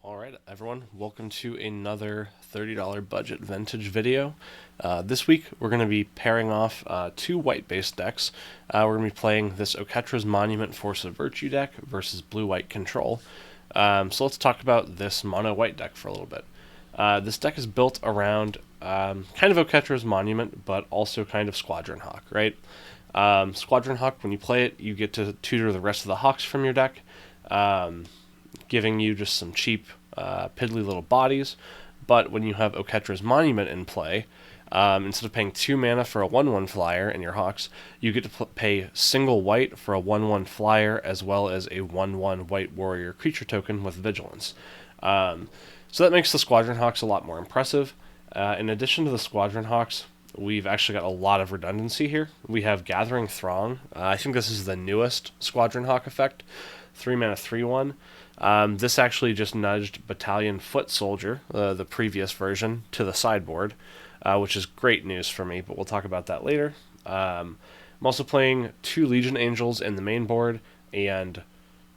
Alright everyone, welcome to another $30 budget vintage video. This week we're going to be pairing off two white-based decks. We're going to be playing this Oketra's Monument Force of Virtue deck versus blue-white Control. So let's talk about this mono-white deck for a little bit. This deck is built around kind of Oketra's Monument, but also kind of Squadron Hawk, right? Squadron Hawk, when you play it, you get to tutor the rest of the Hawks from your deck, giving you just some cheap, piddly little bodies. But when you have Oketra's Monument in play, instead of paying 2 mana for a 1/1 flyer in your Hawks, you get to pay single white for a 1/1 flyer as well as a 1/1 white warrior creature token with Vigilance. So that makes the Squadron Hawks a lot more impressive. In addition to the Squadron Hawks, we've actually got a lot of redundancy here. We have Gathering Throng. I think this is the newest Squadron Hawk effect. 3 mana 3/1. This actually just nudged Battalion Foot Soldier, the previous version, to the sideboard, which is great news for me, but we'll talk about that later. I'm also playing 2 Legion Angels in the main board and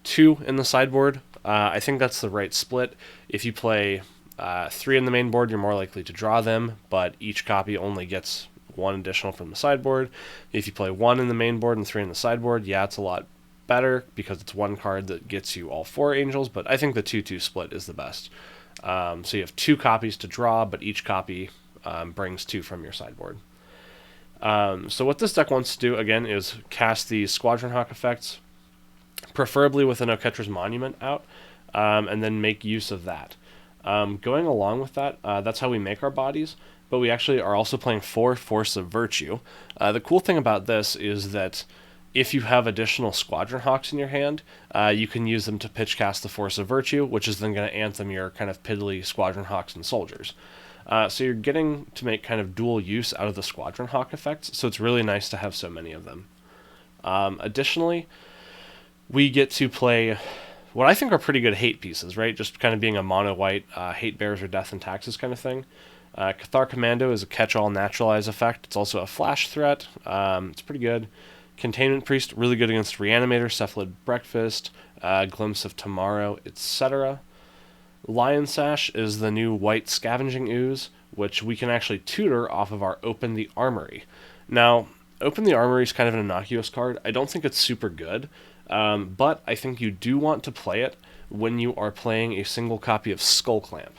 2 in the sideboard. I think that's the right split. If you play 3 in the main board, you're more likely to draw them, but each copy only gets 1 additional from the sideboard. If you play 1 in the main board and 3 in the sideboard, yeah, it's a lot better because it's 1 card that gets you all 4 angels, but I think the 2-2 split is the best. So you have 2 copies to draw, but each copy brings 2 from your sideboard. So what this deck wants to do, again, is cast these Squadron Hawk effects, preferably with an Oketra's Monument out, and then make use of that. Going along with that, that's how we make our bodies, but we actually are also playing 4 Force of Virtue. The cool thing about this is that if you have additional Squadron Hawks in your hand, you can use them to pitch cast the Force of Virtue, which is then going to anthem your kind of piddly Squadron Hawks and Soldiers. So you're getting to make kind of dual use out of the Squadron Hawk effects, so it's really nice to have so many of them. Additionally, we get to play what I think are pretty good hate pieces, right? Just kind of being a mono-white hate bears or death and taxes kind of thing. Cathar Commando is a catch-all naturalize effect. It's also a flash threat. It's pretty good. Containment Priest, really good against Reanimator, Cephalid Breakfast, Glimpse of Tomorrow, etc. Lion Sash is the new white Scavenging Ooze, which we can actually tutor off of our Open the Armory. Now, Open the Armory is kind of an innocuous card. I don't think it's super good, but I think you do want to play it when you are playing a single copy of Skullclamp.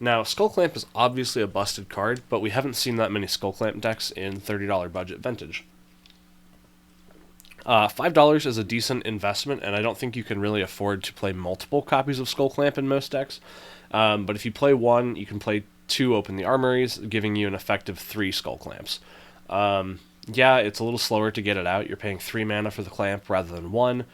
Now, Skullclamp is obviously a busted card, but we haven't seen that many Skullclamp decks in $30 budget vintage. $5 is a decent investment, and I don't think you can really afford to play multiple copies of Skullclamp in most decks. But if you play 1, you can play 2 Open the Armories, giving you an effective 3 Skullclamps. Yeah, it's a little slower to get it out. You're paying 3 mana for the clamp rather than 1.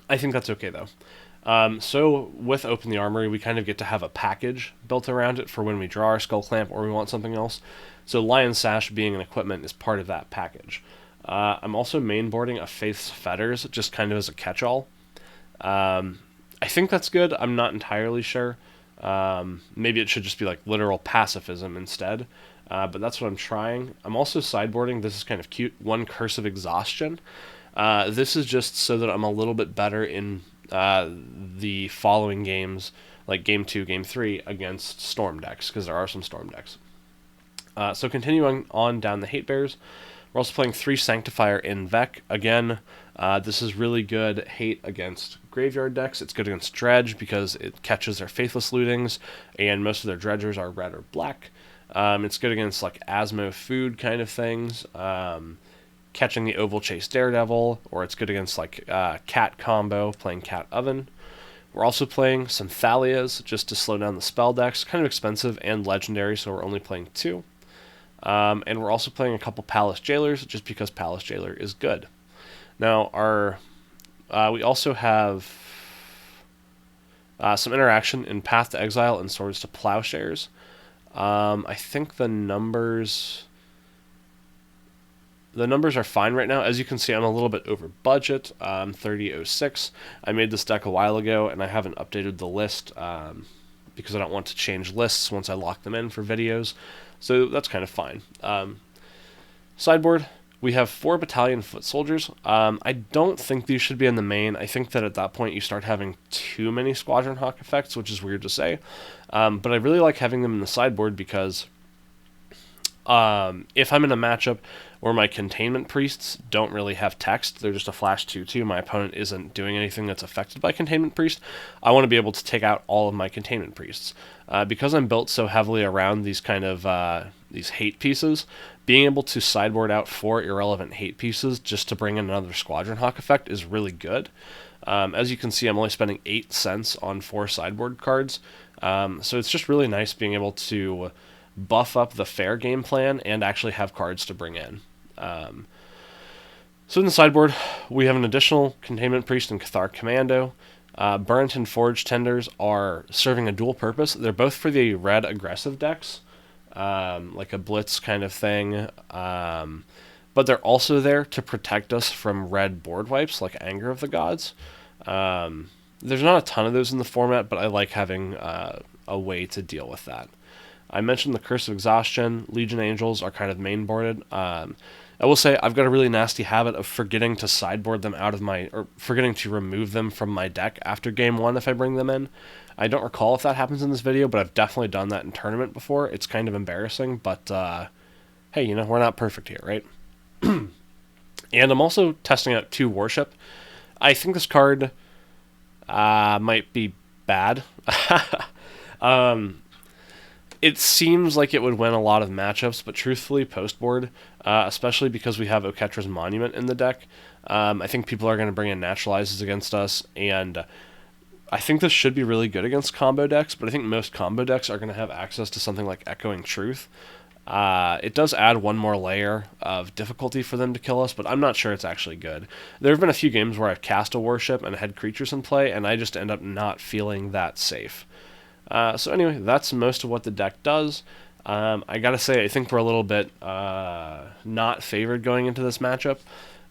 I think that's okay, though. So with Open the Armory, we kind of get to have a package built around it for when we draw our Skullclamp or we want something else. So Lion Sash being an equipment is part of that package. I'm also mainboarding a Faith's Fetters, just kind of as a catch-all. I think that's good. I'm not entirely sure. Maybe it should just be like literal pacifism instead. But that's what I'm trying. I'm also sideboarding, this is kind of cute, 1 Curse of Exhaustion. This is just so that I'm a little bit better in the following games, like Game 2, Game 3, against Storm decks, because there are some Storm decks. So continuing on down the Hate Bears, we're also playing 3 Sanctifier in Vec. Again, this is really good hate against graveyard decks. It's good against Dredge because it catches their Faithless Lootings, and most of their Dredgers are red or black. It's good against like Asmo Food kind of things, catching the Oval Chase Daredevil, or it's good against like Cat Combo, playing Cat Oven. We're also playing some Thalias just to slow down the spell decks. Kind of expensive and legendary, so we're only playing 2. And we're also playing a couple Palace Jailers, just because Palace Jailer is good. Now, we also have some interaction in Path to Exile and Swords to Plowshares. I think the numbers are fine right now. As you can see, I'm a little bit over budget, 30.06. I made this deck a while ago, and I haven't updated the list because I don't want to change lists once I lock them in for videos. So that's kind of fine. Sideboard, We have 4 battalion foot soldiers. I don't think these should be in the main. I think that at that point you start having too many squadron hawk effects, which is weird to say. But I really like having them in the sideboard because if I'm in a matchup where my containment priests don't really have text, they're just a flash 2/2, my opponent isn't doing anything that's affected by containment priest, I want to be able to take out all of my containment priests. Because I'm built so heavily around these kind of these hate pieces, being able to sideboard out 4 irrelevant hate pieces just to bring in another squadron hawk effect is really good. As you can see, I'm only spending 8 cents on 4 sideboard cards, so it's just really nice being able to buff up the fair game plan and actually have cards to bring in. So in the sideboard, we have an additional Containment Priest and Cathar Commando. Burrington Forge Tenders are serving a dual purpose. They're both for the red aggressive decks, like a blitz kind of thing, but they're also there to protect us from red board wipes like Anger of the Gods. There's not a ton of those in the format, but I like having a way to deal with that. I mentioned the Curse of Exhaustion. Legion Angels are kind of mainboarded. I will say I've got a really nasty habit of forgetting to sideboard them out of my, or forgetting to remove them from my deck after game 1 if I bring them in. I don't recall if that happens in this video, but I've definitely done that in tournament before. It's kind of embarrassing, but hey, you know, we're not perfect here, right? And I'm also testing out 2 Worship. I think this card might be bad. It seems like it would win a lot of matchups, but truthfully, post-board, especially because we have Oketra's Monument in the deck, I think people are going to bring in Naturalizes against us, and I think this should be really good against combo decks, but I think most combo decks are going to have access to something like Echoing Truth. It does add 1 more layer of difficulty for them to kill us, but I'm not sure it's actually good. There have been a few games where I've cast a Worship and had creatures in play, and I just end up not feeling that safe. So anyway, that's most of what the deck does. I gotta say, I think we're a little bit not favored going into this matchup.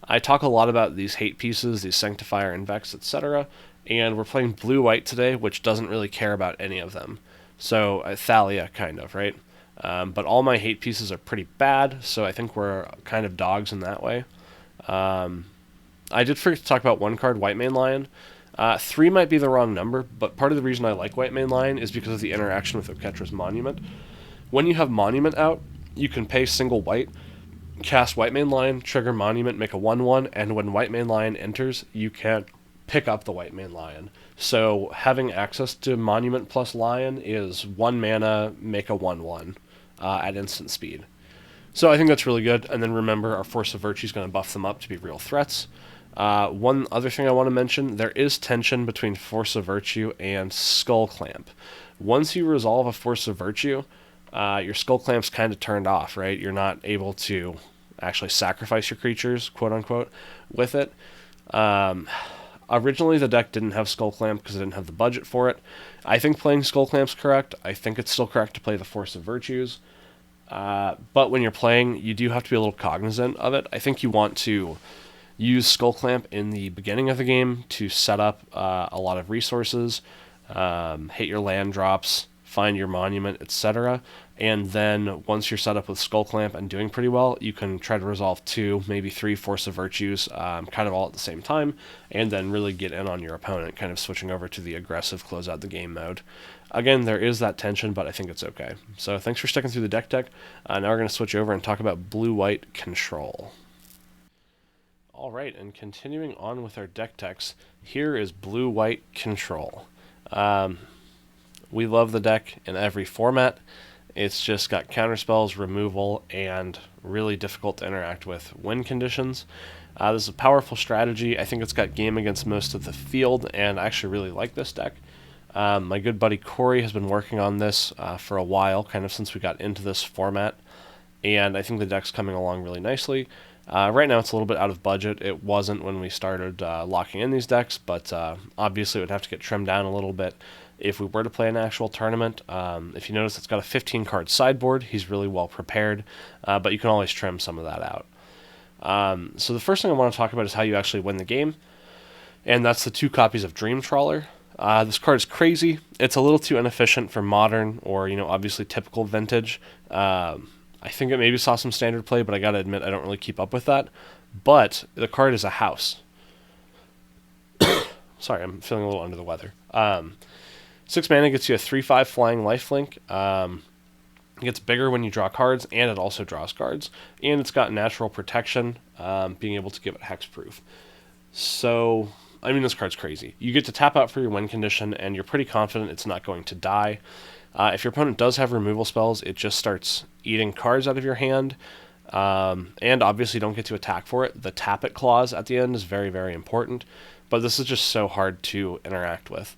I talk a lot about these hate pieces, these Sanctifier and Vex, etc., and we're playing blue-white today, which doesn't really care about any of them. So, Thalia, kind of, right? But all my hate pieces are pretty bad, so I think we're kind of dogs in that way. I did forget to talk about 1 card, White Mane Lion. 3 might be the wrong number, but part of the reason I like White Mane Lion is because of the interaction with Oketra's Monument. When you have Monument out, you can pay single white, cast White Mane Lion, trigger Monument, make a 1/1, and when White Mane Lion enters, you can pick up the White Mane Lion. So having access to Monument plus Lion is 1 mana, make a 1/1 at instant speed. So I think that's really good, and then remember our Force of Virtue is going to buff them up to be real threats. One other thing I want to mention, there is tension between Force of Virtue and Skull Clamp. Once you resolve a Force of Virtue, your Skull Clamp's kind of turned off, right? You're not able to actually sacrifice your creatures, quote-unquote, with it. Originally, the deck didn't have Skull Clamp because it didn't have the budget for it. I think playing Skull Clamp's correct. I think it's still correct to play the Force of Virtues. But when you're playing, you do have to be a little cognizant of it. I think you want to use Skull Clamp in the beginning of the game to set up a lot of resources, hit your land drops, find your monument, etc. And then once you're set up with Skull Clamp and doing pretty well, you can try to resolve 2, maybe 3 Force of Virtues, kind of all at the same time, and then really get in on your opponent, kind of switching over to the aggressive close out the game mode. Again, there is that tension, but I think it's okay. So thanks for sticking through the deck tech. Now we're going to switch over and talk about blue-white control. Alright, and continuing on with our deck techs, here is blue-white control. We love the deck in every format. It's just got counterspells, removal, and really difficult to interact with win conditions. This is a powerful strategy. I think it's got game against most of the field, and I actually really like this deck. My good buddy Corey has been working on this for a while, kind of since we got into this format, and I think the deck's coming along really nicely. Right now it's a little bit out of budget. It wasn't when we started locking in these decks, but obviously it would have to get trimmed down a little bit if we were to play an actual tournament. If you notice, it's got a 15-card sideboard. He's really well prepared, but you can always trim some of that out. So the first thing I want to talk about is how you actually win the game, and that's the 2 copies of Dream Trawler. This card is crazy. It's a little too inefficient for modern or, obviously typical vintage. I think it maybe saw some standard play, but I gotta admit I don't really keep up with that. But the card is a house. Sorry, I'm feeling a little under the weather. 6 mana gets you a 3/5 flying lifelink. It gets bigger when you draw cards, and it also draws cards. And it's got natural protection, being able to give it hexproof. So, I mean, this card's crazy. You get to tap out for your win condition, and you're pretty confident it's not going to die. If your opponent does have removal spells, it just starts eating cards out of your hand. And obviously don't get to attack for it. The tap it clause at the end is very, very important. But this is just so hard to interact with.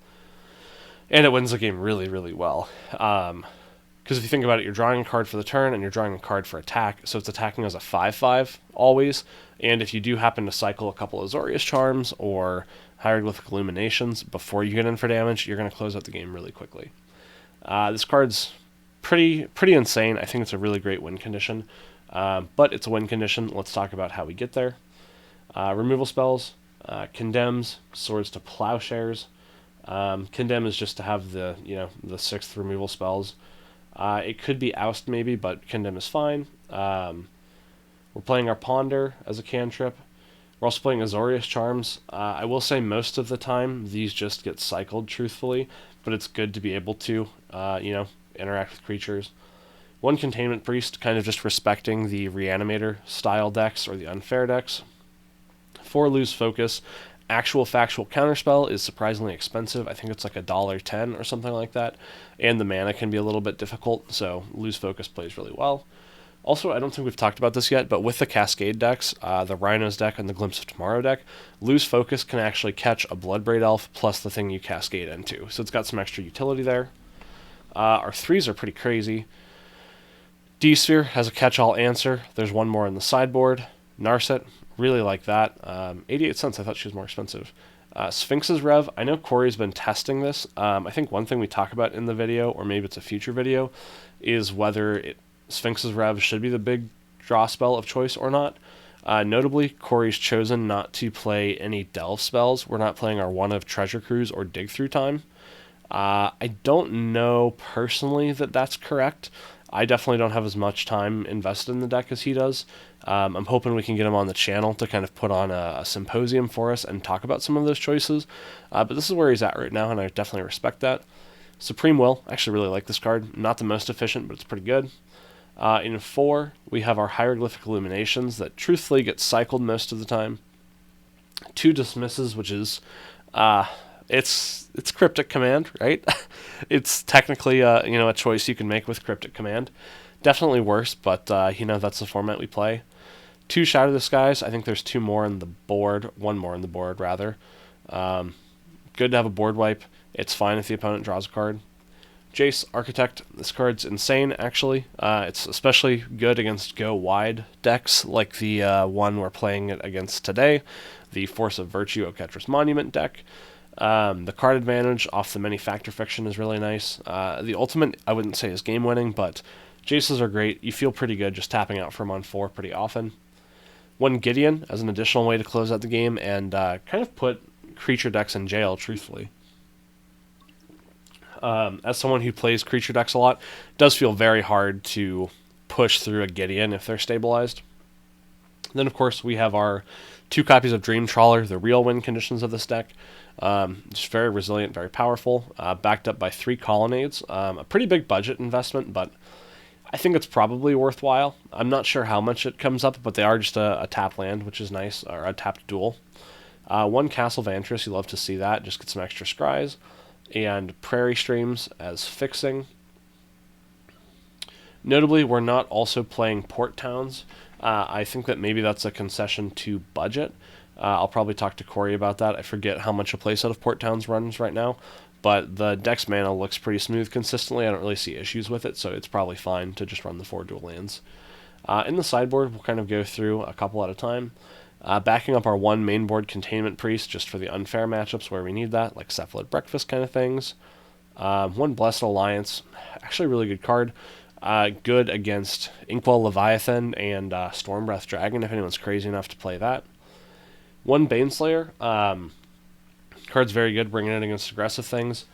And it wins the game really, really well. Because if you think about it, you're drawing a card for the turn, and you're drawing a card for attack, so it's attacking as a 5/5 always. And if you do happen to cycle a couple of Azorius Charms or Hieroglyphic Illuminations before you get in for damage, you're going to close out the game really quickly. This card's pretty insane. I think it's a really great win condition. But it's a win condition. Let's talk about how we get there. Removal spells, Condemns, Swords to Plowshares. Condemn is just to have the 6th removal spells. It could be Oust maybe, but Condemn is fine. We're playing our Ponder as a cantrip. We're also playing Azorius Charms. I will say most of the time these just get cycled, truthfully, but it's good to be able to, interact with creatures. 1 Containment Priest, kind of just respecting the Reanimator style decks or the unfair decks. 4 Lose Focus. Actual Factual Counterspell is surprisingly expensive. I think it's like $1.10 or something like that. And the mana can be a little bit difficult, so Lose Focus plays really well. Also, I don't think we've talked about this yet, but with the Cascade decks, the Rhinos deck and the Glimpse of Tomorrow deck, Lose Focus can actually catch a Bloodbraid Elf plus the thing you Cascade into. So it's got some extra utility there. Our 3s are pretty crazy. D-Sphere has a catch-all answer. There's 1 more in the sideboard. Narset, really like that. 88 cents, I thought she was more expensive. Sphinx's Rev, I know Corey's been testing this. I think one thing we talk about in the video, or maybe it's a future video, is whether Sphinx's Rev should be the big draw spell of choice or not. Notably, Corey's chosen not to play any Delve spells. We're not playing our 1 of Treasure Cruise or Dig Through Time. I don't know personally that that's correct. I definitely don't have as much time invested in the deck as he does. I'm hoping we can get him on the channel to kind of put on a symposium for us and talk about some of those choices. But this is where he's at right now, and I definitely respect that. Supreme Will, I actually really like this card. Not the most efficient, but it's pretty good. In 4, we have our Hieroglyphic Illuminations that truthfully get cycled most of the time. 2 Dismisses, which is... It's Cryptic Command, right? It's technically a choice you can make with Cryptic Command. Definitely worse, but that's the format we play. 2 Shadow the Skies. I think there's 2 more on the board. 1 more on the board, rather. Good to have a board wipe. It's fine if the opponent draws a card. Jace, Architect. This card's insane, actually. It's especially good against go-wide decks, like the one we're playing it against today, the Force of Virtue Oketra's Monument deck. The card advantage off the many factor fiction is really nice. The ultimate, I wouldn't say is game-winning, but Jaces are great. You feel pretty good just tapping out from on 4 pretty often. 1 Gideon as an additional way to close out the game and kind of put creature decks in jail, truthfully. As someone who plays creature decks a lot, it does feel very hard to push through a Gideon if they're stabilized. Then, of course, we have our 2 copies of Dream Trawler, the real win conditions of this deck. Just very resilient, very powerful, backed up by 3 Colonnades. A pretty big budget investment, but I think it's probably worthwhile. I'm not sure how much it comes up, but they are just a tap land, which is nice, or a tapped duel. 1 Castle Vantress, you love to see that, just get some extra scries. And Prairie Streams as fixing. Notably, we're not also playing Port Towns. I think that maybe that's a concession to budget. I'll probably talk to Corey about that. I forget how much a playset of Port Towns runs right now, but the deck's mana looks pretty smooth consistently. I don't really see issues with it, so it's probably fine to just run the 4 dual lands. In the sideboard, we'll kind of go through a couple at a time. Backing up our 1 mainboard Containment Priest just for the unfair matchups where we need that, like Cephalid Breakfast kind of things. 1 Blessed Alliance, actually a really good card. Good against Inkwell Leviathan and Stormbreath Dragon, if anyone's crazy enough to play that. 1 Baneslayer. Card's very good, bringing it against aggressive things.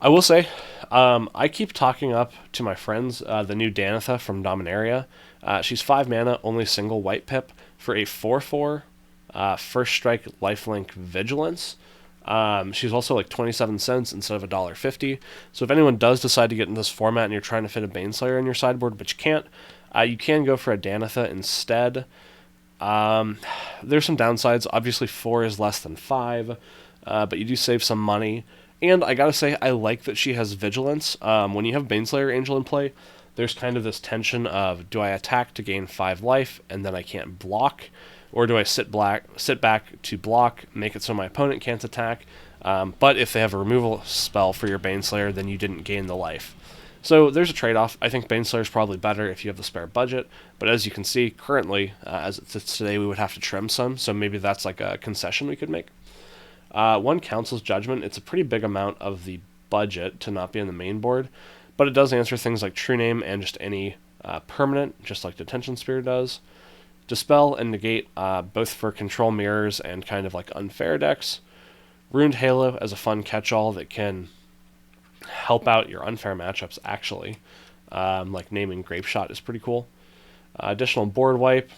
I will say, I keep talking up to my friends the new Danitha from Dominaria. She's 5 mana, only single white pip for a 4/4 first strike lifelink vigilance. She's also like 27 cents instead of $1.50. So if anyone does decide to get in this format and you're trying to fit a Baneslayer in your sideboard, but you can't, you can go for a Danitha instead. There's some downsides. Obviously, 4 is less than 5, but you do save some money. And I gotta say, I like that she has vigilance. When you have Baneslayer Angel in play, there's kind of this tension of, do I attack to gain 5 life and then I can't block, or do I sit back to block, make it so my opponent can't attack? But if they have a removal spell for your Baneslayer, then you didn't gain the life. So there's a trade-off. I think Baneslayer is probably better if you have the spare budget, but as you can see, currently, as it sits today, we would have to trim some, so maybe that's like a concession we could make. One Council's Judgment, it's a pretty big amount of the budget to not be in the main board, but it does answer things like True Name and just any permanent, just like Detention Spear does. Dispel and Negate, both for control mirrors and kind of like unfair decks. Ruined Halo as a fun catch-all that can help out your unfair matchups, actually. Like naming Grape Shot is pretty cool. Additional board wipe,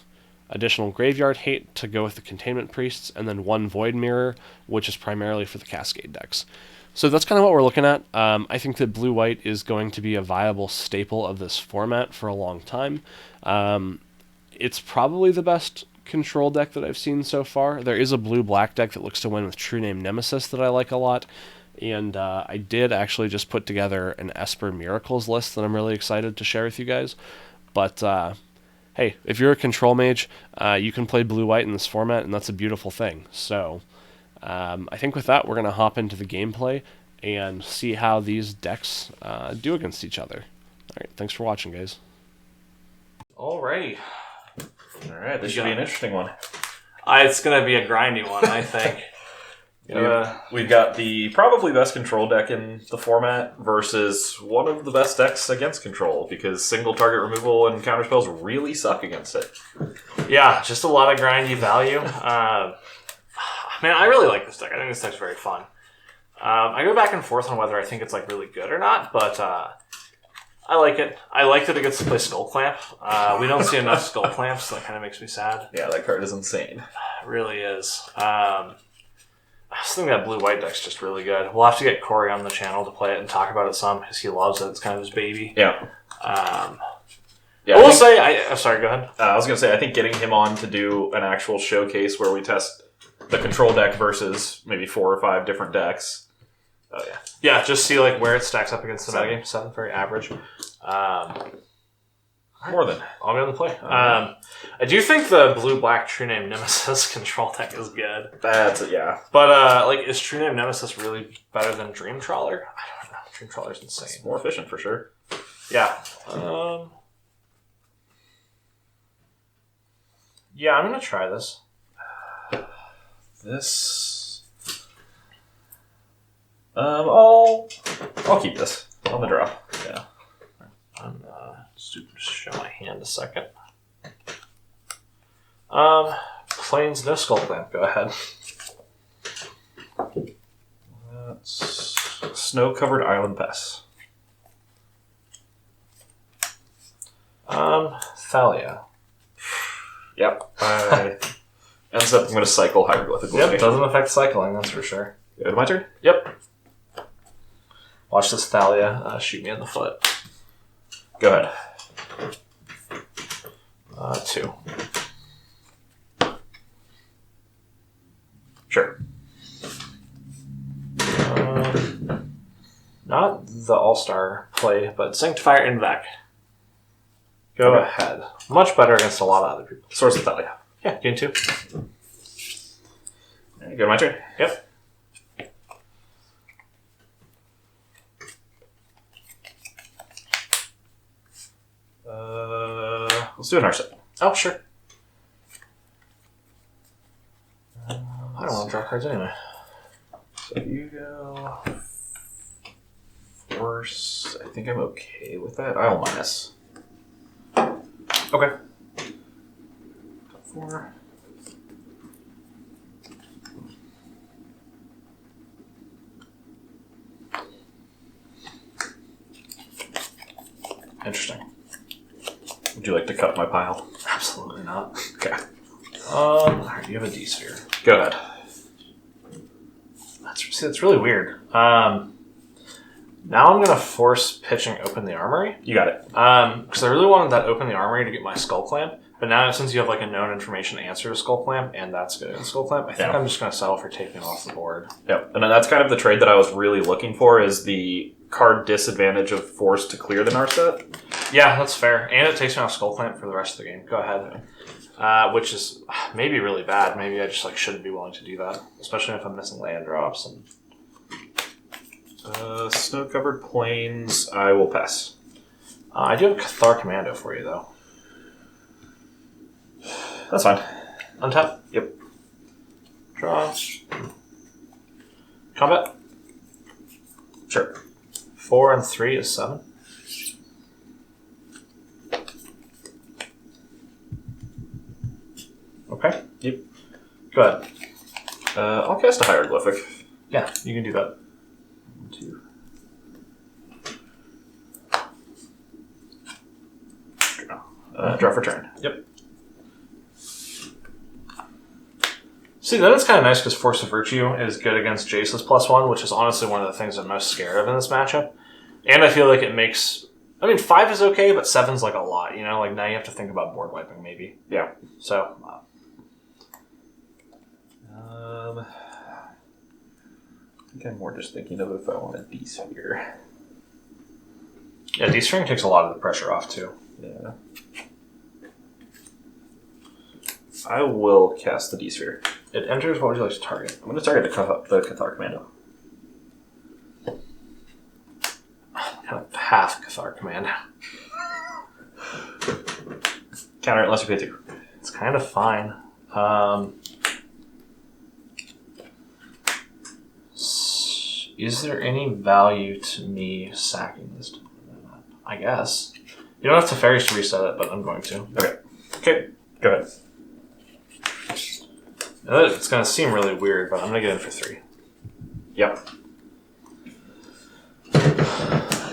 additional graveyard hate to go with the Containment Priests, and then 1 Void Mirror, which is primarily for the Cascade decks. So that's kind of what we're looking at. I think that blue-white is going to be a viable staple of this format for a long time. It's probably the best control deck that I've seen so far. There is a blue-black deck that looks to win with True Name Nemesis that I like a lot. And I did actually just put together an Esper Miracles list that I'm really excited to share with you guys. But hey, if you're a control mage, you can play blue-white in this format, and that's a beautiful thing. So I think with that, we're going to hop into the gameplay and see how these decks do against each other. All right, thanks for watching, guys. Alrighty. Alright, this should be an interesting one. It's going to be a grindy one, I think. We've got the probably best control deck in the format versus one of the best decks against control, because single target removal and counterspells really suck against it. Yeah, just a lot of grindy value. Man, I really like this deck. I think this deck's very fun. I go back and forth on whether I think it's like really good or not, but I like it. I like that it gets to play Skull Clamp. We don't see enough Skull Clamps, so that kind of makes me sad. Yeah, that card is insane. It really is. I just think that blue-white deck's just really good. We'll have to get Corey on the channel to play it and talk about it some, because he loves it. It's kind of his baby. Yeah. I will say... sorry, go ahead. I was going to say, I think getting him on to do an actual showcase where we test the control deck versus maybe 4 or 5 different decks. Oh, yeah. Yeah, just see like where it stacks up against the metagame. 7, very average. More than. I'll be on the play. I do think the blue-black True Name Nemesis control deck is good. That's it, yeah. But, is True Name Nemesis really better than Dream Trawler? I don't know. Dream Trawler's insane. It's more efficient, for sure. Yeah. Yeah, I'm going to try this. I'll keep this on the draw. Yeah. I'm just show my hand a second. Plains no Skull Clamp. Go ahead. That's Snow-Covered Island Pass. Thalia. Yep. Ends up I'm going to cycle Hieroglyphic. Yep, doesn't affect cycling, that's for sure. Good, my turn? Yep. Watch this Thalia shoot me in the foot. Go ahead. 2. Sure. Not the All-Star play, but Sanctifier in back. Go ahead. Much better against a lot of other people. Source of Thalia. Yeah, gain 2. Go my turn? Yep. Let's do an Arset. Oh, sure. I don't want to draw cards anyway. So you go... Force... I think I'm okay with that. I'll minus. Okay. 4. Interesting. Would you like to cut my pile? Absolutely not. Okay. Alright, you have a D-sphere. Go ahead. That's really weird. Now I'm going to force pitching Open the Armory. You got it. Because I really wanted that Open the Armory to get my Skull Clamp. But now, since you have like a known information answer to Skull Clamp, and that's good in Skull Clamp, I think I'm just going to settle for taking it off the board. Yep. And then that's kind of the trade that I was really looking for, is the card disadvantage of force to clear the Narset. Yeah, that's fair. And it takes me off Skull Clamp for the rest of the game. Go ahead. Which is maybe really bad. Maybe I just like shouldn't be willing to do that. Especially if I'm missing land drops. And Snow-covered plains, I will pass. I do have a Cathar Commando for you, though. That's fine. Untap? Yep. Draw. Combat? Sure. 4 and 3 is 7. Okay. Yep. Go ahead. I'll cast a hieroglyphic. Yeah, you can do that. 1, 2. Draw for turn. Yep. See, then it's kind of nice because Force of Virtue is good against Jace's +1, which is honestly one of the things I'm most scared of in this matchup. And I feel like it makes... I mean, 5 is okay, but 7's like a lot, you know? Like, now you have to think about board wiping, maybe. Yeah. So... I think I'm more just thinking of if I want a D-sphere. yeah, D-string takes a lot of the pressure off, too. Yeah. I will cast the D-sphere. It enters. What would you like to target? I'm going to target the Cathar Commando. Kind of half Cathar Command. Counter it unless you pay 2. It's kind of fine. Is there any value to me sacking this? I guess. You don't have to Fairies to reset it, but I'm going to. Okay. Go ahead. It's going to seem really weird, but I'm going to get in for 3. Yep.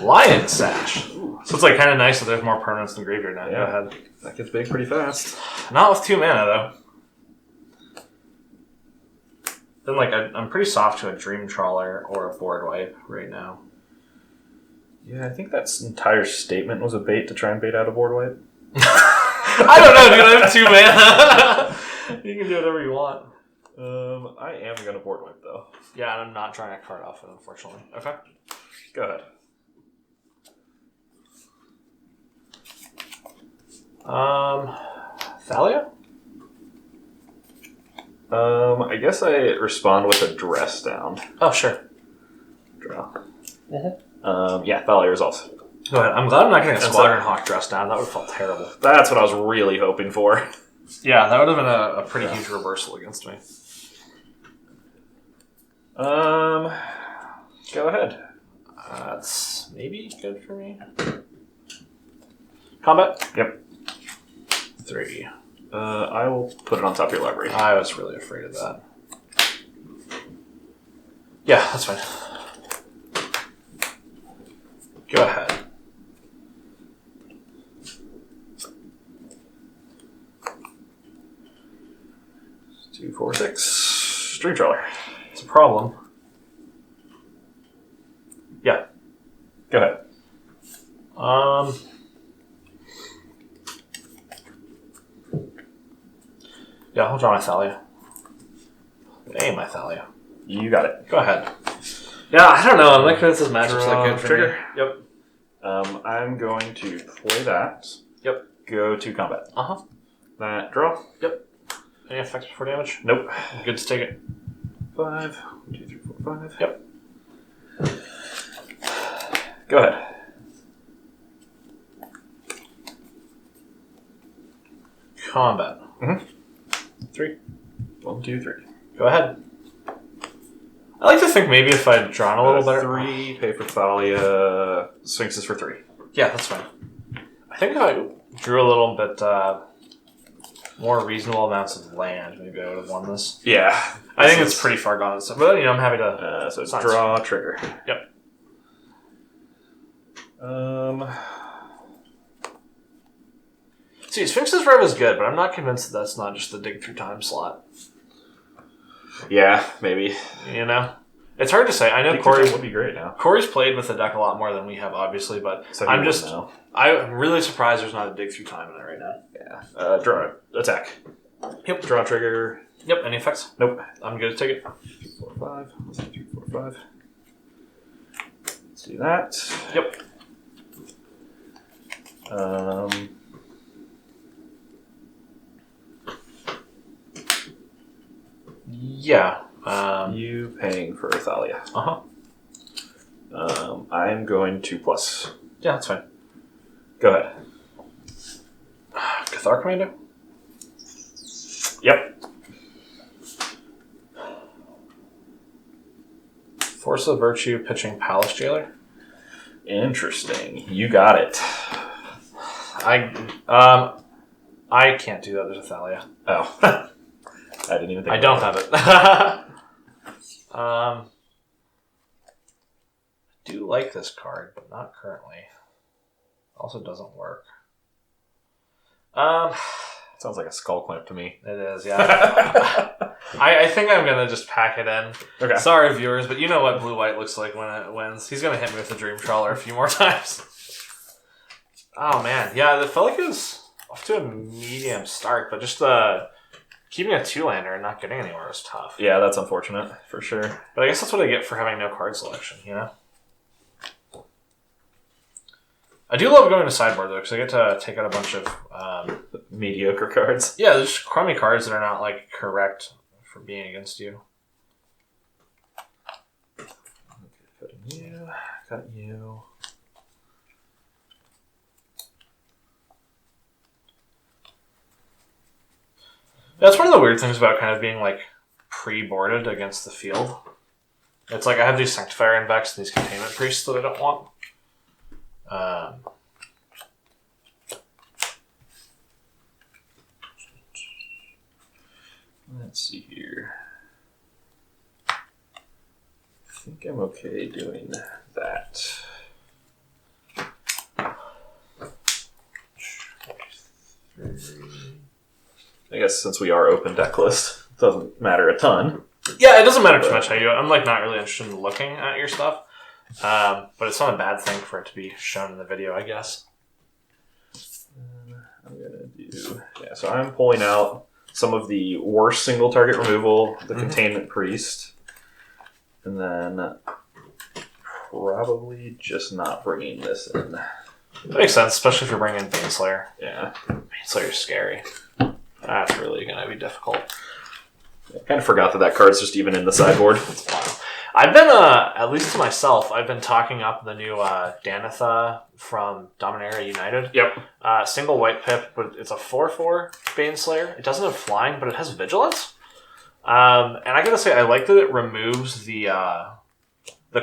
Lion Sash. Ooh. So it's like kind of nice that there's more permanents than graveyard now. Yeah. Go ahead. That gets big pretty fast. Not with 2 mana, though. Then, like, I'm pretty soft to a Dream Trawler or a board wipe right now. Yeah, I think that entire statement was a bait to try and bait out a board wipe. I don't know, dude. I have 2 mana. You can do whatever you want. I am going to board wipe, though. Yeah, and I'm not trying to card off it, unfortunately. Okay. Go ahead. Thalia? I guess I respond with a dress down. Oh, sure. Draw. Yeah, Thalia resolves. Go ahead. I'm glad I'm not getting a Squadron Hawk dress down. That would have felt terrible. That's what I was really hoping for. Yeah, that would have been a pretty huge reversal against me. Go ahead. That's maybe good for me. Combat? Yep. 3. I will put it on top of your library. I was really afraid of that. Yeah, that's fine. Go ahead. 2, 4, 6. Dream Trawler. It's a problem. Yeah. Go ahead. Yeah, I'll draw my Thalia. Hey, my Thalia. You got it. Go ahead. Yeah, I don't know. I'm not convinced this matchup's that good for trigger. me. Yep. I'm going to play that. Yep. Go to combat. Uh-huh. That draw. Yep. Any effects for damage? Nope. Good to take it. 5. 1, 2, 3, 4, 5. Yep. Go ahead. Combat. 3. 1, 2, 3. Go ahead. I like to think maybe if I'd drawn a little better. 3. Pay for Thalia. Sphinx is for 3. Yeah, that's fine. I think if I drew a little bit more reasonable amounts of land, maybe I would have won this. Yeah. I think it's pretty far gone. But, I'm happy to... So it's draw, trigger. Yep. See, Sphinx's Rev is good, but I'm not convinced that that's not just the dig through time slot. Yeah, maybe. You know? It's hard to say. I know Dig Corey would be great now. Corey's played with the deck a lot more than we have, obviously, but So I'm really surprised there's not a dig through time in it right now. Yeah. Draw. Attack. Yep. Draw trigger. Yep. Any effects? Nope. I'm good to take it. 4, 5. 3, 4, 5. Let's do that. Yep. Yeah. You paying for Thalia. Uh-huh. I'm going to plus. Yeah, that's fine. Go ahead. Cathar Commando? Yep. Force of Virtue, pitching Palace Jailer. Interesting. You got it. I can't do that. There's a Thalia. Oh. I didn't even think I about don't that. have it. I do like this card, but not currently. Also doesn't work. Sounds like a skull clamp to me. It is, yeah. I think I'm gonna just pack it in. Okay. Sorry, viewers, but you know what blue-white looks like when it wins. He's gonna hit me with the Dream Trawler a few more times. Oh man, yeah, the felt like it was off to a medium start, but just keeping a 2-lander and not getting anywhere was tough. Yeah, that's unfortunate, for sure. But I guess that's what I get for having no card selection, you know? I do love going to sideboard, though, because I get to take out a bunch of... mediocre cards. Yeah, there's just crummy cards that are not, like, correct for being against you. Okay, got you. That's one of the weird things about kind of being, like, pre-boarded against the field. It's like I have these Sanctifier Invex and these Containment Priests that I don't want. Let's see here. I think I'm okay doing that. I guess since we are open deck list, it doesn't matter a ton. Yeah, it doesn't matter too much how you... I'm, like, not really interested in looking at your stuff. But it's not a bad thing for it to be shown in the video, I guess. I'm gonna do... Yeah, so I'm pulling out some of the worst single target removal, the Containment Priest, and then probably just not bringing this in. That makes sense, especially if you're bringing Baneslayer. Yeah. Baneslayer's scary. That's really going to be difficult. I kind of forgot that card's just even in the sideboard. Wow. I've been, at least to myself, I've been talking up the new Danitha from Dominaria United. Yep. Single white pip, but it's a 4/4 Baneslayer. It doesn't have flying, but it has vigilance. And I gotta say, I like that it removes the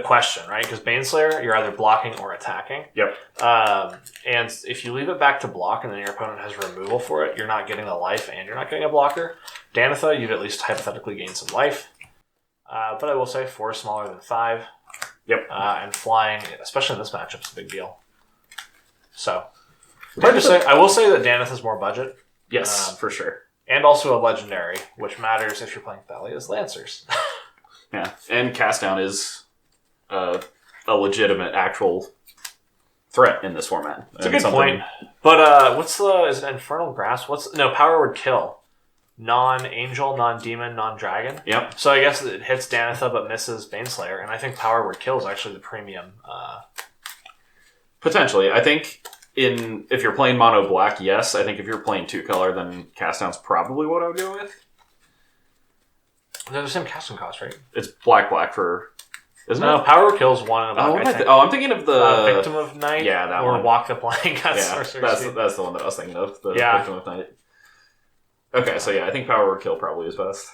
question, right? Because Baneslayer, you're either blocking or attacking. Yep. And if you leave it back to block and then your opponent has removal for it, you're not getting a life and you're not getting a blocker. Danitha, you'd at least hypothetically gain some life. But I will say 4 is smaller than 5. Yep. And flying, especially in this matchup, is a big deal. So, hard to say. I will say that Danitha is more budget. Yes, for sure. And also a legendary, which matters if you're playing Thalia's Lancers. Yeah, and Cast Down is a legitimate, actual threat in this format. It's a good point. But is it Infernal Grasp? Power Word Kill. Non-angel, non-demon, non-dragon. Yep. So I guess it hits Danitha but misses Baneslayer, and I think Power Word Kill is actually the premium. Potentially. I think if you're playing mono black, yes. I think if you're playing 2-color, then Cast Down's probably what I would go with. They're the same casting cost, right? It's black for... Isn't No, it? Power Word Kill is 1 and a black, I think. I'm thinking of the... Victim of Night? Yeah, that or one. Walk the Plank. Yeah, that's the one that I was thinking of. The Yeah. Victim of Night. Okay, so yeah, I think Power Word Kill probably is best.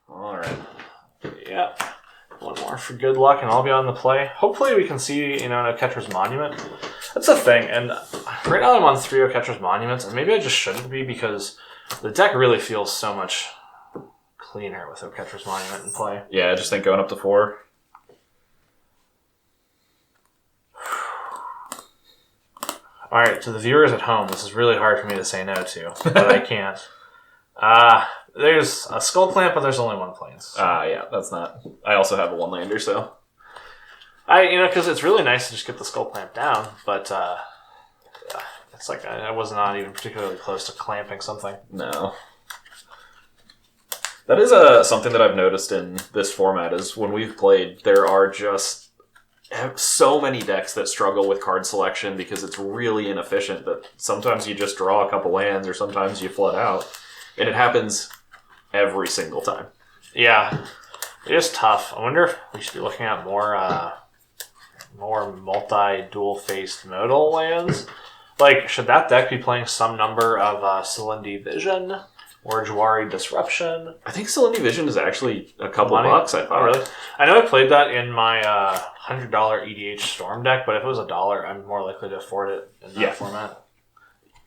Alright. Yeah. One more for good luck, and I'll be on the play. Hopefully we can see, an Oketra's Monument. That's the thing, and right now I'm on 3 Oketra's Monuments, and maybe I just shouldn't be, because the deck really feels so much cleaner with Oketra's Monument in play. Yeah, I just think going up to 4. All right, to the viewers at home, this is really hard for me to say no to, but I can't. There's a Skull Clamp, but there's only one Plains. Yeah, that's not... I also have a one-lander, so... Because it's really nice to just get the Skull Clamp down, but it's like I was not even particularly close to clamping something. No. That is something that I've noticed in this format is when we've played, there are just so many decks that struggle with card selection because it's really inefficient that sometimes you just draw a couple lands or sometimes you flood out. And it happens every single time. Yeah, it is tough. I wonder if we should be looking at more multi-dual-faced modal lands. Like, should that deck be playing some number of Silindi Vision or Jawari Disruption? I think Silindi Vision is actually a couple bucks, I thought. Oh, really? I know I played that in my $100 EDH Storm deck, but if it was $1, I'm more likely to afford it in that format.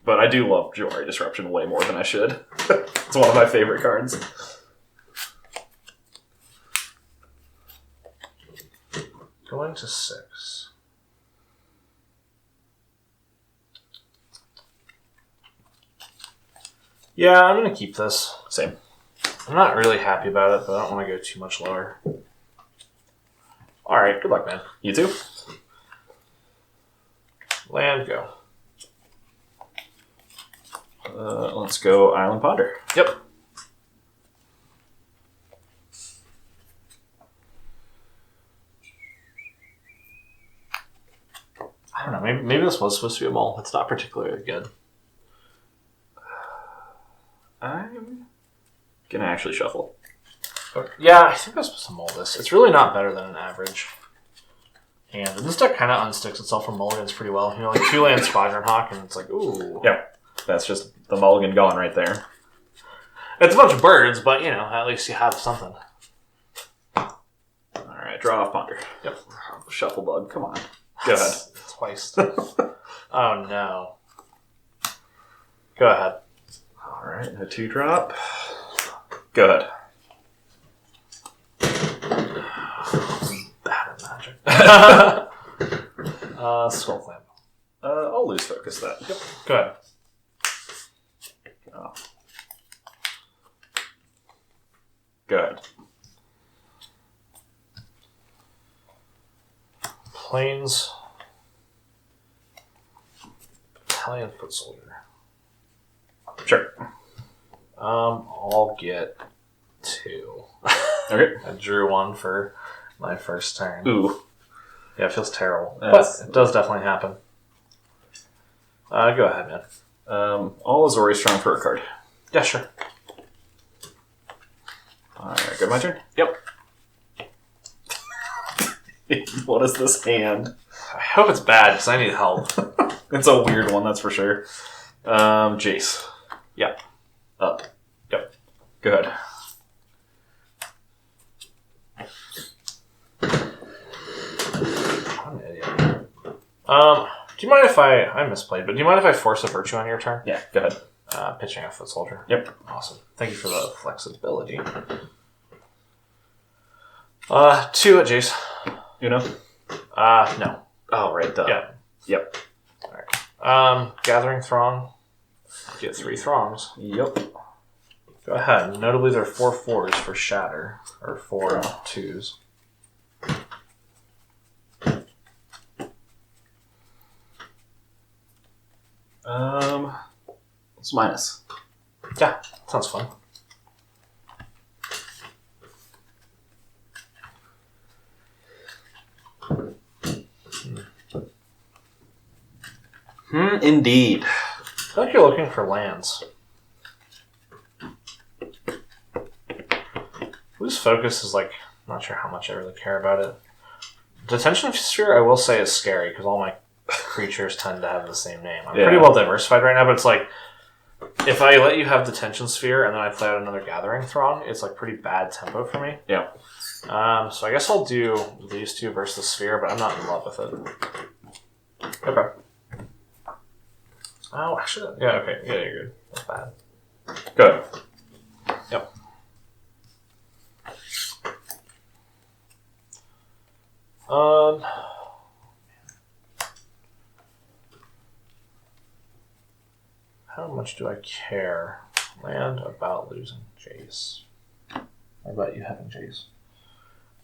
But I do love Jawari Disruption way more than I should. It's one of my favorite cards. Going to 6. Yeah, I'm going to keep this. Same. I'm not really happy about it, but I don't want to go too much lower. Alright, good luck, man. You too? Land, go. Let's go Island Ponder. Yep. I don't know, maybe this was supposed to be a mole. It's not particularly good. I'm gonna actually shuffle. Yeah, I think I was supposed to mold this. It's really not better than an average. And this deck kind of unsticks itself from mulligans pretty well. You know, like 2-land Squadron Hawk, and it's like, ooh. Yep. That's just the mulligan gone right there. It's a bunch of birds, but, at least you have something. Alright, draw off Ponder. Yep. Shuffle bug, come on. Go ahead. Twice. Oh, no. Go ahead. Alright, a 2-drop. Go ahead. Bad at Magic. Skull Clamp. I'll lose focus that. Yep. Go ahead. Oh. Go ahead. Plains. Italian Foot Soldier. Sure. I'll get 2. Okay. I drew 1 for my first turn. Ooh. Yeah, it feels terrible. That's- But it does definitely happen. Go ahead, man. All Azori strong for a card. Yeah, sure. Alright, go my turn? Yep. What is this hand? I hope it's bad, because I need help. It's a weird one, that's for sure. Jace. Yep. Up. Yep. Go ahead. I'm an idiot. Do you mind if I misplayed, but do you mind if I force a virtue on your turn? Yeah, go ahead. Pitching a Foot Soldier. Yep. Awesome. Thank you for the flexibility. 2 at Jace. Uno? No. Oh, right, duh. Yeah. Yep. Alright. Gathering Throng. Get 3 Throngs. Yep. Go ahead. Notably, there are 4 4s for Shatter. Or 4 2s. It's minus. Yeah, sounds fun. Indeed. I feel like you're looking for lands. Loose Focus is like, I'm not sure how much I really care about it. Detention Sphere, I will say, is scary because all my creatures tend to have the same name. I'm pretty well diversified right now, but it's like, if I let you have Detention Sphere and then I play out another Gathering Throng, it's like pretty bad tempo for me. Yeah. So I guess I'll do these 2 versus the Sphere, but I'm not in love with it. Okay. Oh, actually, yeah, okay. Yeah, you're good. That's bad. Good. Yep. much do I care? Land about losing Jace. How about you having Jace?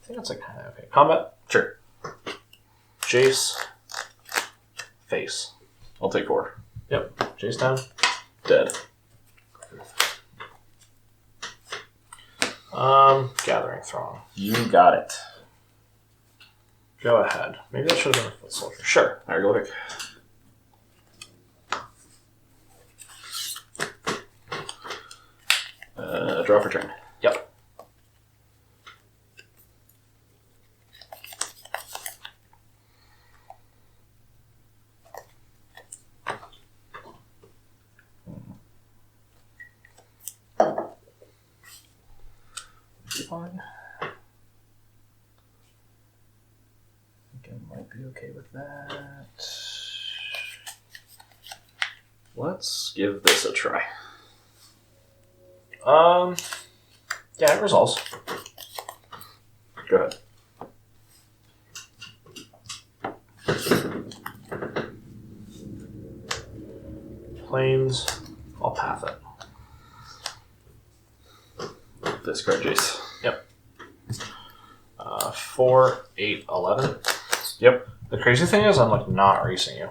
I think that's like kind of okay. Combat? Sure. Jace. Face. I'll take 4. Yep. Jace down. Dead. Gathering Throng. You got it. Go ahead. Maybe that should have been a Foot Soldier. Sure. Hieroglyphic. Draw for turn. Yep. Fine. I think I might be okay with that. Let's give this a try. Yeah, it resolves. Go ahead. Planes. I'll path it. Discard Jace. Yep. 4, 8, 11. Yep. The crazy thing is, I'm like not racing you.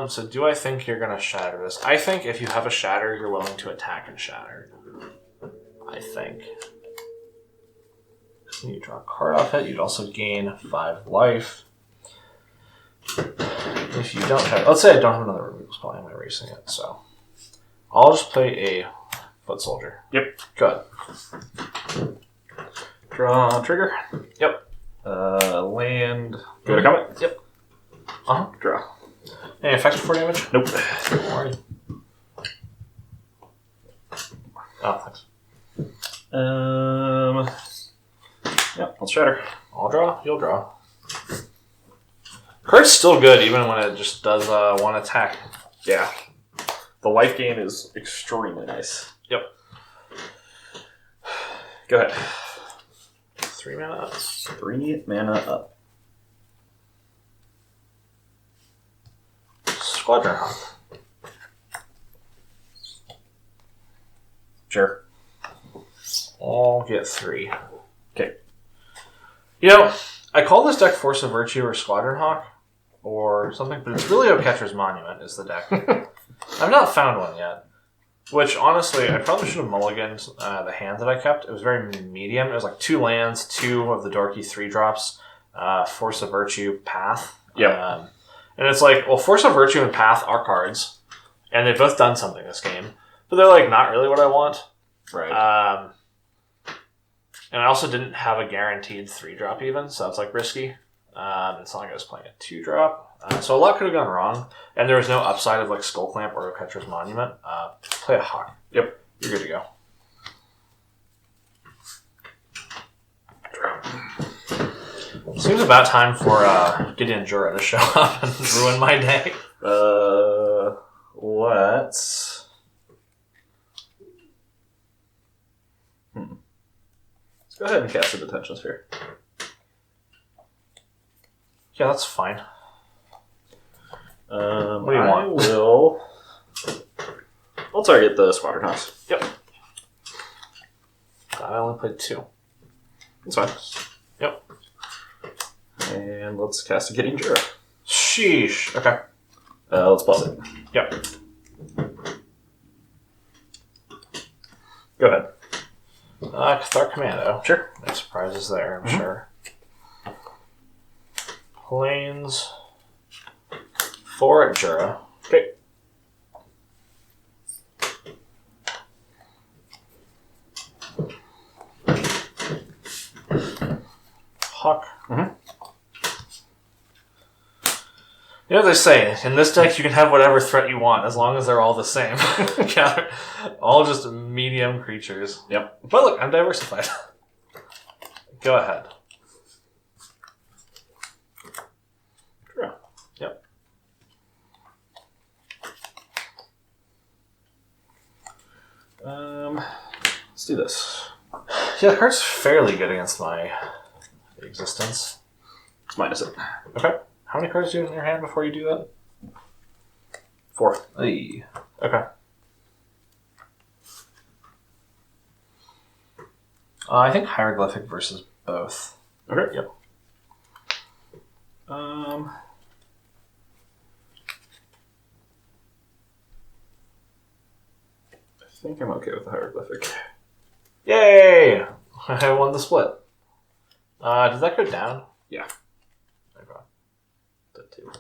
So do I think you're gonna shatter this? I think if you have a shatter, you're willing to attack and shatter. I think. You draw a card off it, you'd also gain 5 life. If you don't have, let's say I don't have another removal spell, I'm erasing it, so I'll just play a Foot Soldier. Yep. Good. Draw trigger. Yep. Land. Go to combat. Yep. Draw. Any effects before damage? Nope. Alright. Oh, thanks. Yeah, let's shatter. I'll draw, you'll draw. Card's still good even when it just does one attack. Yeah. The life gain is extremely nice. Yep. Go ahead. 3 mana up. 3 mana up. Squadron Hawk. Sure. I'll get 3. Okay. You know, I call this deck Force of Virtue or Squadron Hawk or something, but it's really Oketra's Monument is the deck. I've not found one yet. Which, honestly, I probably should have mulliganed the hand that I kept. It was very medium. It was like 2 lands, 2 of the dorky 3-drops, Force of Virtue, Path. Yeah. And it's like, well, Force of Virtue and Path are cards, and they've both done something this game, but they're like not really what I want. Right. And I also didn't have a guaranteed 3-drop even, so it's like risky. It's not like I was playing a 2-drop. So a lot could have gone wrong, and there was no upside of like Skull Clamp or Oketra's Monument. Play a Hawk. Yep. You're good to go. Seems about time for Gideon Jura to show up and ruin my day. Let's... Let's go ahead and cast a Detention Sphere. Yeah, that's fine. What do you want? I'll target the Squadron House. Yep. I only played 2. That's fine. Yep. And let's cast a Gideon Jura. Sheesh. Okay. Let's plus it. Yep. Go ahead. Cathar Commando. Sure. No surprises there, I'm sure. Planes. 4 at Jura. Okay. Hawk. You know what they say, in this deck you can have whatever threat you want as long as they're all the same. Yeah, all just medium creatures. Yep. But look, I'm diversified. Go ahead. Draw. Yep. Let's do this. Yeah, the card's fairly good against my existence. Let's minus it. Okay. How many cards do you have in your hand before you do that? 4. Hey. Okay. I think hieroglyphic versus both. Okay. Yep. I think I'm okay with the hieroglyphic. Yay! I won the split. Did that go down? Yeah. Okay. The 2.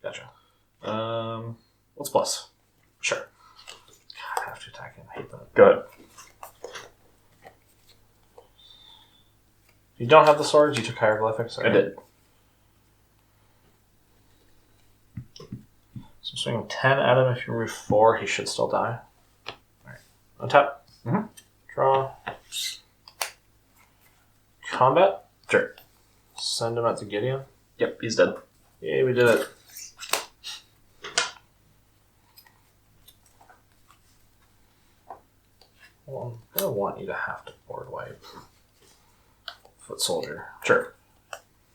Gotcha. What's plus? Sure. God, I have to attack him. I hate that. Go ahead. You don't have the swords? You took hieroglyphics? I did. So I'm swinging 10 at him. If you remove 4, he should still die. Alright. Untap. Mhm. Draw. Combat. Sure. Send him out to Gideon. Yep, he's dead. Yay, we did it. Well, I'm going to want you to have to board wipe. Foot soldier. Sure.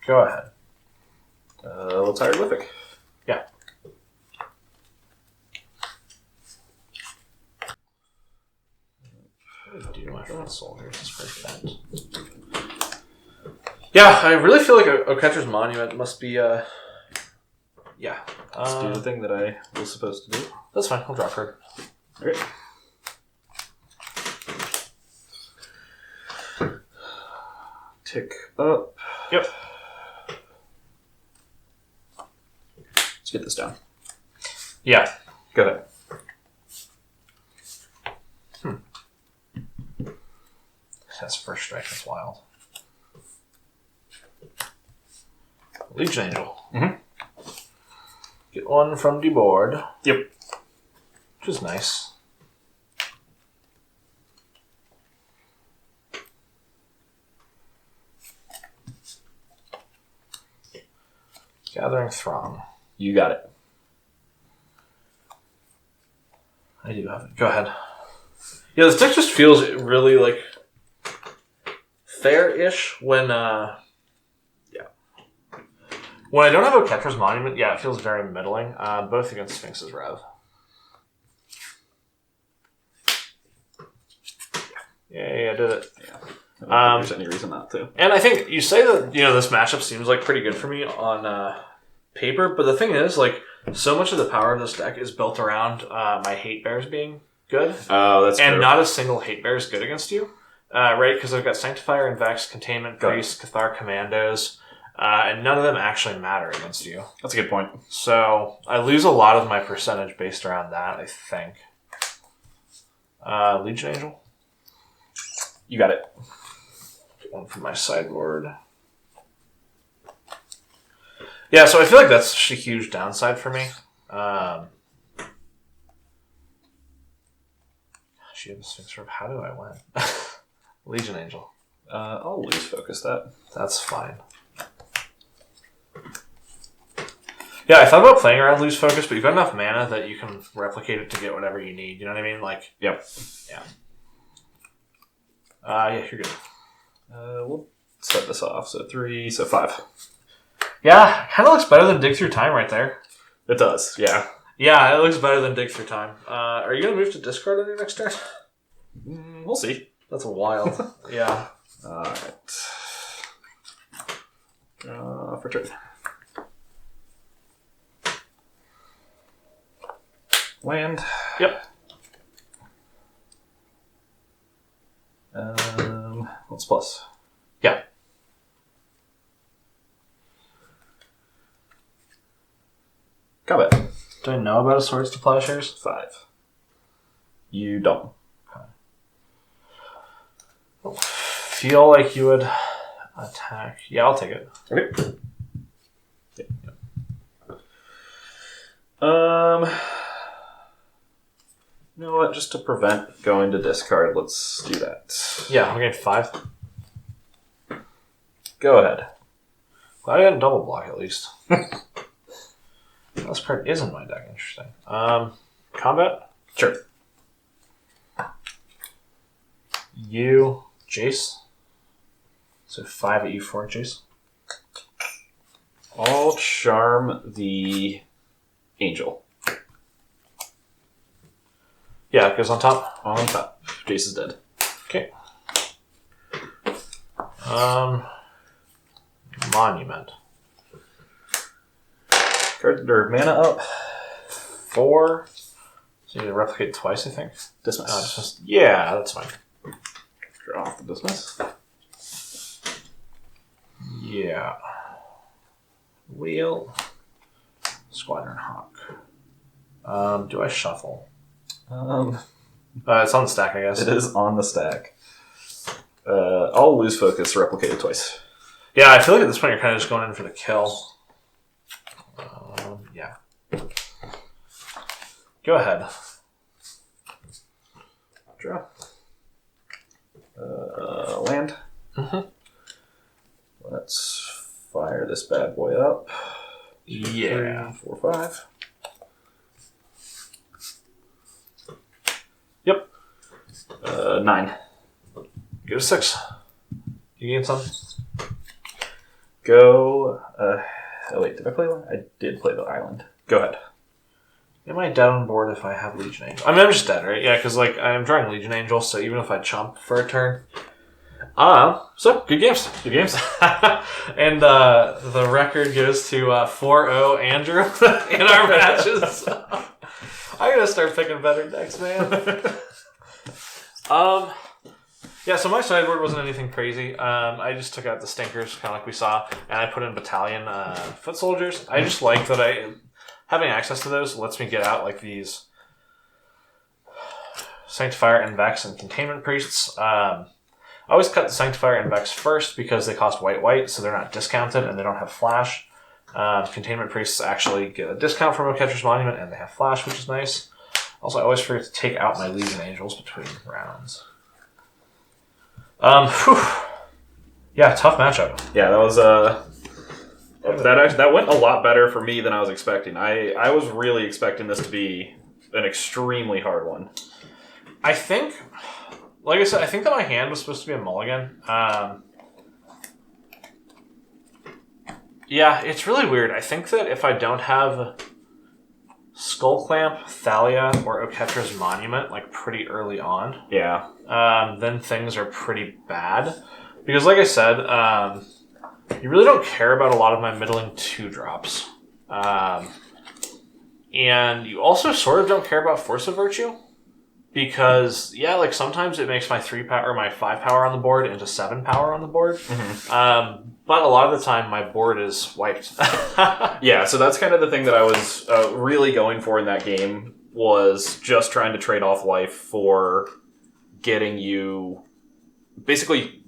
Go ahead. What's hieroglyphic? Yeah. What do I do to my foot soldiers? It's very bent. Yeah, I really feel like Oketra's Monument must be, yeah. Let's do the thing that I was supposed to do. That's fine. I'll drop her. Okay. Tick up. Yep. Let's get this down. Yeah. Go ahead. That's first strike. That's wild. Legion Angel. Mhm. Get one from the board. Yep. Which is nice. Gathering Throng. You got it. I do have it. Go ahead. Yeah, this deck just feels really, like, fair-ish when, when I don't have Oketra's Monument, yeah, it feels very middling, both against Sphinx's Rev. Yay, I did it. Yeah. I don't think there's any reason not to. And I think you say that, this matchup seems like pretty good for me on paper, but the thing is, like, so much of the power of this deck is built around my hate bears being good. Oh, that's and true. not a single hate bear is good against you. Right? Because I've got Sanctifier and Vex, Containment Priest, Cathar Commandos, and none of them actually matter against you. That's a good point. So I lose a lot of my percentage based around that, I think. Legion Angel. You got it. Get one from my sideboard. Yeah, so I feel like that's just a huge downside for me. She has a Sphinx Rev. How do I win? Legion Angel. I'll lose focus that. That's fine. Yeah, I thought about playing around Lose Focus, but you've got enough mana that you can replicate it to get whatever you need. You know what I mean? Like, Yep. yeah. Yeah, you're good. We'll set this off. So 3, so 5. Yeah, kind of looks better than Dig Through Time right there. It does, yeah. Yeah, it looks better than Dig Through Time. Are you going to move to discard on your next turn? We'll see. That's wild. Yeah. Alright. For turn. Land. Yep. What's plus? Yeah. Combat. Do I know about a Swords to Plowshares? 5. You don't. Feel like you would attack. Yeah, I'll take it. Okay. You know what? Just to prevent going to discard, let's do that. Yeah, I'm getting 5. Go ahead. Glad I didn't double block at least. This card is in my deck. Interesting. Combat? Sure. You, Jace. So 5 at you 4, Jace. I'll charm the angel. Yeah, it goes on top. On top. Jace is dead. Okay. Monument. Card or mana up. 4. So you need to replicate twice, I think. Dismiss. Yeah, that's fine. Draw off the dismiss. Yeah. Wheel. Squadron Hawk. Do I shuffle? It's on the stack, I guess. It is on the stack. I'll lose focus, replicate it twice. Yeah, I feel like at this point you're kind of just going in for the kill. Yeah. Go ahead. Draw. Land. Mm-hmm. Let's fire this bad boy up. Yeah. 3, 4, 5. Yep. 9. Go to 6. You gain some? Go. Oh wait, did I play one? I did play the island. Go ahead. Am I dead on board if I have Legion Angel? I mean, I'm just dead, right? Yeah, because like I'm drawing Legion Angel, so even if I chump for a turn. So good games. Good games. And the record goes to 4-0 Andrew in our matches. I gotta start picking better decks, man. Yeah, so my sideboard wasn't anything crazy. I just took out the stinkers, kind of like we saw, and I put in battalion foot soldiers. I just like that having access to those lets me get out like these Sanctifier, Invex, and Containment Priests. I always cut the Sanctifier and Vex first because they cost white, so they're not discounted and they don't have flash. Containment Priests actually get a discount from Oketra's Monument and they have flash, which is nice. Also, I always forget to take out my Legion Angels between rounds. Yeah, tough matchup. Yeah, that was that went a lot better for me than I was expecting. I was really expecting this to be an extremely hard one. I think, like I said, I think that my hand was supposed to be a mulligan. Yeah, it's really weird. I think that if I don't have Skullclamp, Thalia, or Oketra's Monument like pretty early on, then things are pretty bad. Because like I said, you really don't care about a lot of my middling 2-drops. And you also sort of don't care about Force of Virtue. Because, yeah, like sometimes it makes my 3 power or my 5 power on the board into 7 power on the board. Mm-hmm. But a lot of the time my board is wiped. Yeah, so that's kind of the thing that I was really going for in that game, was just trying to trade off life for getting you, basically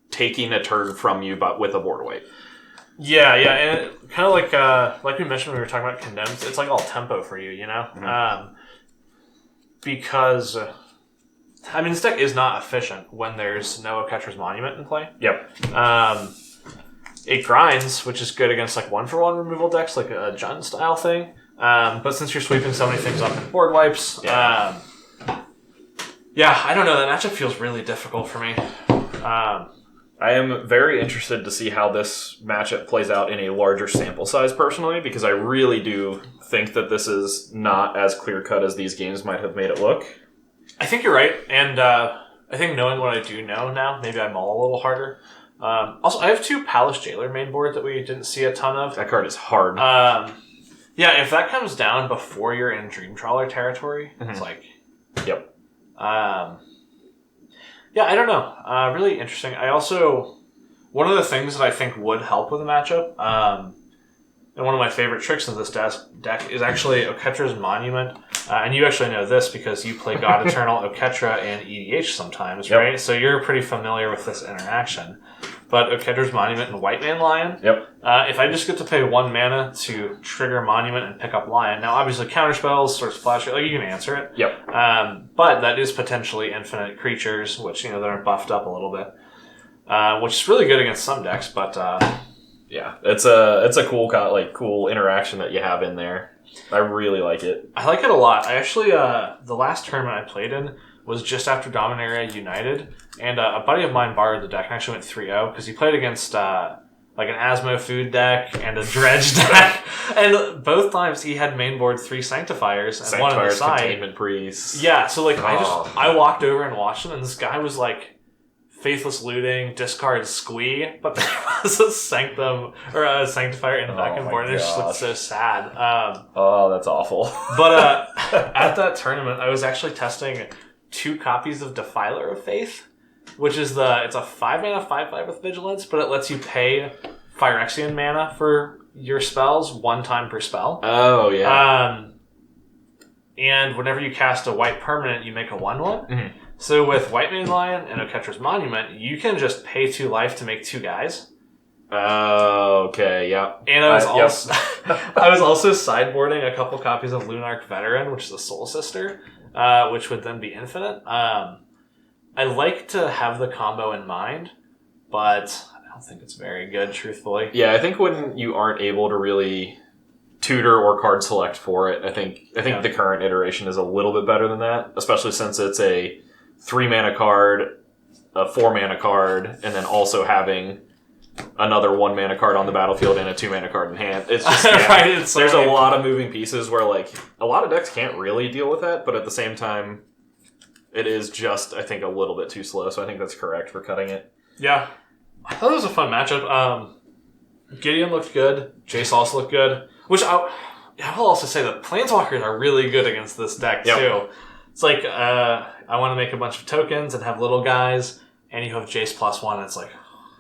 taking a turn from you but with a board wipe. Yeah, and kind of like we mentioned when we were talking about Condemned, it's like all tempo for you, you know? Mm-hmm. Because, I mean, this deck is not efficient when there's no Oketra's Monument in play. Yep. It grinds, which is good against like 1-for-1 removal decks, like a Jund style thing. But since you're sweeping so many things up in board wipes, yeah, I don't know. That matchup feels really difficult for me. I am very interested to see how this matchup plays out in a larger sample size, personally, because I really do think that this is not as clear-cut as these games might have made it look. I think you're right, and I think knowing what I do know now, maybe I mull a little harder. Also, I have 2 Palace Jailer main board that we didn't see a ton of. That card is hard. Yeah, if that comes down before you're in Dream Trawler territory, mm-hmm. It's like... Yep. Yeah, I don't know. Really interesting. I also... One of the things that I think would help with the matchup, and one of my favorite tricks of this deck is actually Oketra's Monument. And you actually know this because you play God Eternal, Oketra, and EDH sometimes, right? Yep. So you're pretty familiar with this interaction. But Oketra's Monument and White Man Lion, yep. If I just get to pay 1 mana to trigger Monument and pick up Lion, now obviously counterspells, sort of splash, like you can answer it. Yep. But that is potentially infinite creatures, which, you know, they're buffed up a little bit. Which is really good against some decks, but... yeah, it's a cool interaction that you have in there. I really like it. I like it a lot. I actually, the last tournament I played in was just after Dominaria United, and a buddy of mine borrowed the deck and actually went 3-0 because he played against a like an Asmo food deck and a dredge deck. And both times he had mainboard 3 Sanctifiers and one on the side. Containment Priests. Yeah, so like I walked over and watched him, and this guy was like Faithless Looting, discard Squee, but there was a Sanctum or a Sanctifier in the back and board, and it just looked so sad. That's awful. But at that tournament, I was actually testing 2 copies of Defiler of Faith, which is it's a 5-mana 5/5 with Vigilance, but it lets you pay Phyrexian mana for your spells 1 time per spell. Oh, yeah. And whenever you cast a white permanent, you make a 1/1. Mm-hmm. So with White Mane Lion and Oketra's Monument, you can just pay 2 life to make 2 guys. Okay, yeah. And I was I was also sideboarding a couple copies of Lunarch Veteran, which is a Soul Sister, which would then be infinite. I like to have the combo in mind, but I don't think it's very good, truthfully. Yeah, I think when you aren't able to really tutor or card select for it, I think the current iteration is a little bit better than that, especially since it's a 3-mana card, a 4-mana card, and then also having another 1-mana card on the battlefield and a 2-mana card in hand. It's just right, there's a lot of moving pieces where like a lot of decks can't really deal with that, but at the same time, it is just I think a little bit too slow. So I think that's correct for cutting it. Yeah, I thought it was a fun matchup. Gideon looked good. Jace also looked good. Which I will also say that Planeswalkers are really good against this deck too. It's like I want to make a bunch of tokens and have little guys, and you have Jace +1. And it's like,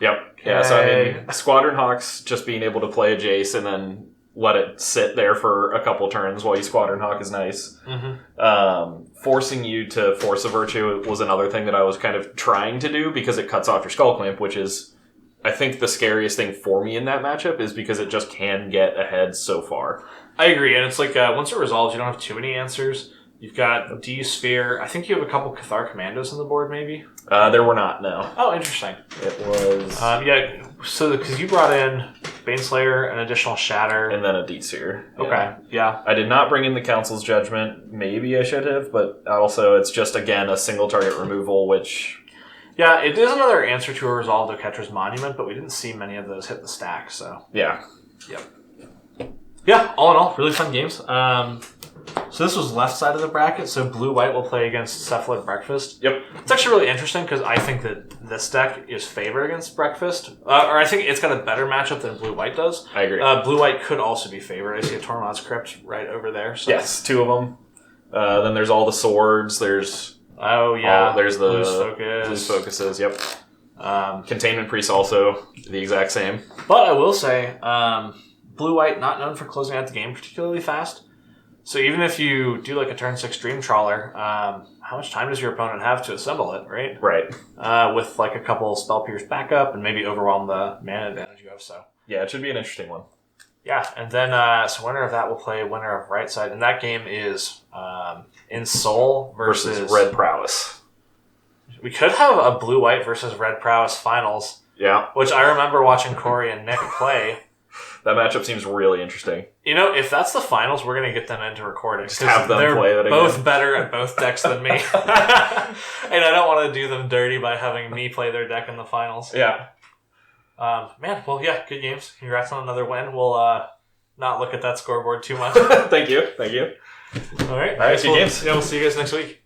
yep, yeah. So I mean, Squadron Hawks just being able to play a Jace and then let it sit there for a couple turns while you Squadron Hawk is nice. Mm-hmm. Forcing you to Force of Virtue was another thing that I was kind of trying to do because it cuts off your Skull Clamp, which is I think the scariest thing for me in that matchup is because it just can get ahead so far. I agree, and it's like once it resolves, you don't have too many answers. You've got D-Sphere. I think you have a couple Cathar Commandos on the board, maybe? There were not, no. Oh, interesting. It was... yeah, so because you brought in Baneslayer, an additional Shatter. And then a D-Sphere. Okay, yeah. I did not bring in the Council's Judgment. Maybe I should have, but also it's just, again, a single target removal, which... Yeah, it is another answer to a resolved Oketra's Monument, but we didn't see many of those hit the stack, so... Yeah. Yep. Yeah, all in all, really fun games. So this was left side of the bracket, so Blue-White will play against Cephalid Breakfast. Yep. It's actually really interesting because I think that this deck is favored against Breakfast. Or I think it's got a better matchup than Blue-White does. I agree. Blue-White could also be favored. I see a Tormod's Crypt right over there. So. Yes, 2 of them. Then there's all the swords. There's... Oh, yeah. There's the... Blue's Focuses, yep. Containment Priest also the exact same. But I will say, Blue-White not known for closing out the game particularly fast. So even if you do like a turn 6 Dream Trawler, how much time does your opponent have to assemble it, right? Right. With like a couple Spell Pierce backup and maybe overwhelm the mana advantage you have. So yeah, it should be an interesting one. Yeah, and then so winner of that will play winner of Right Side, and that game is In Soul versus Red Prowess. We could have a Blue-White versus Red Prowess finals. Yeah. Which I remember watching Corey and Nick play. That matchup seems really interesting. You know, if that's the finals, we're going to get them into recording. Just have them play that again. They're both better at both decks than me. And I don't want to do them dirty by having me play their deck in the finals. Yeah. Man, well, yeah, good games. Congrats on another win. We'll not look at that scoreboard too much. Thank you. All right. Good games. Yeah, we'll see you guys next week.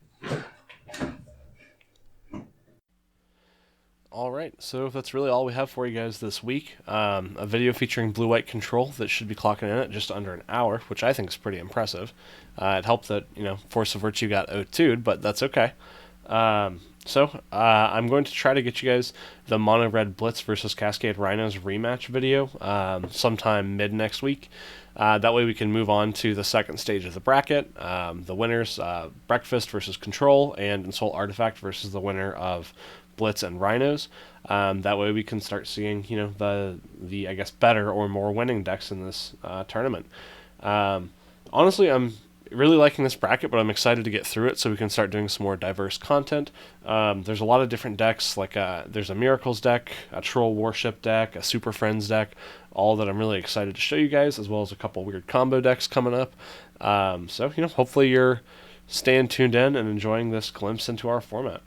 All right, so that's really all we have for you guys this week. A video featuring Blue-White Control that should be clocking in at just under an hour, which I think is pretty impressive. It helped that, Force of Virtue got O2'd, but that's okay. So I'm going to try to get you guys the Mono Red Blitz versus Cascade Rhinos rematch video sometime mid next week. That way we can move on to the second stage of the bracket. The winners, Breakfast versus Control, and Ensoul Artifact versus the winner of Blitz and Rhinos. That way we can start seeing, the I guess better or more winning decks in this tournament. Honestly, I'm really liking this bracket, but I'm excited to get through it so we can start doing some more diverse content. There's a lot of different decks, like there's a Miracles deck, a Troll Warship deck, a Super Friends deck, all that I'm really excited to show you guys, as well as a couple weird combo decks coming up. So hopefully you're staying tuned in and enjoying this glimpse into our format.